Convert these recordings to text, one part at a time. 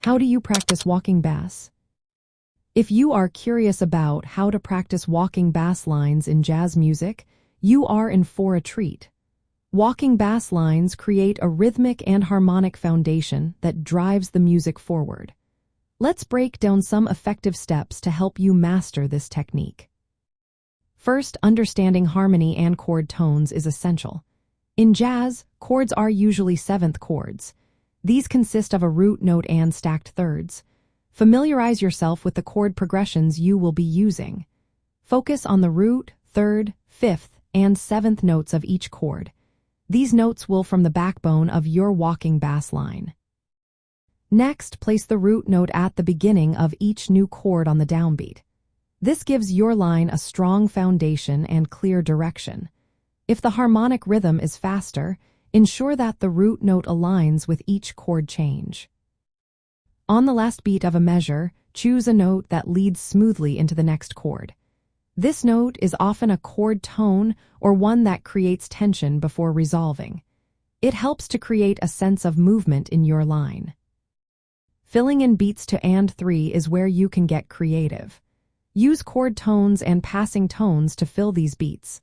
How do you practice walking bass? If you are curious about how to practice walking bass lines in jazz music, you are in for a treat. Walking bass lines create a rhythmic and harmonic foundation that drives the music forward. Let's break down some effective steps to help you master this technique. First, understanding harmony and chord tones is essential. In jazz, chords are usually seventh chords. These consist of a root note and stacked thirds. Familiarize yourself with the chord progressions you will be using. Focus on the root, third, fifth, and seventh notes of each chord. These notes will form the backbone of your walking bass line. Next, place the root note at the beginning of each new chord on the downbeat. This gives your line a strong foundation and clear direction. If the harmonic rhythm is faster, ensure that the root note aligns with each chord change. On the last beat of a measure, choose a note that leads smoothly into the next chord. This note is often a chord tone or one that creates tension before resolving. It helps to create a sense of movement in your line. Filling in beats to and 3 is where you can get creative. Use chord tones and passing tones to fill these beats.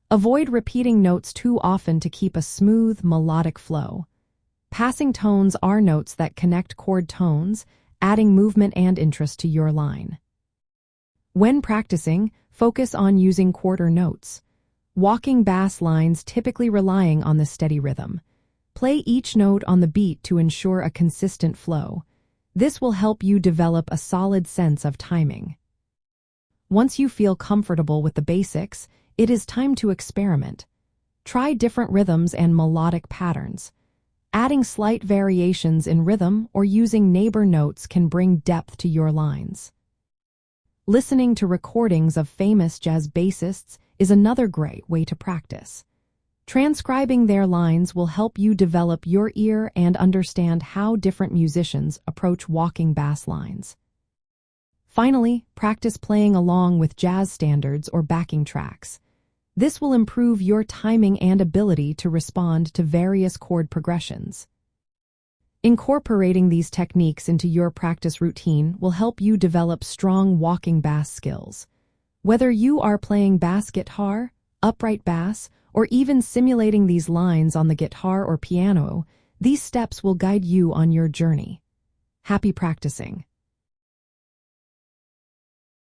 Avoid repeating notes too often to keep a smooth, melodic flow. Passing tones are notes that connect chord tones, adding movement and interest to your line. When practicing, focus on using quarter notes. Walking bass lines typically relying on the steady rhythm. Play each note on the beat to ensure a consistent flow. This will help you develop a solid sense of timing. Once you feel comfortable with the basics, it is time to experiment. Try different rhythms and melodic patterns. Adding slight variations in rhythm or using neighbor notes can bring depth to your lines. Listening to recordings of famous jazz bassists is another great way to practice. Transcribing their lines will help you develop your ear and understand how different musicians approach walking bass lines. Finally, practice playing along with jazz standards or backing tracks. This will improve your timing and ability to respond to various chord progressions. Incorporating these techniques into your practice routine will help you develop strong walking bass skills. Whether you are playing bass guitar, upright bass, or even simulating these lines on the guitar or piano, these steps will guide you on your journey. Happy practicing!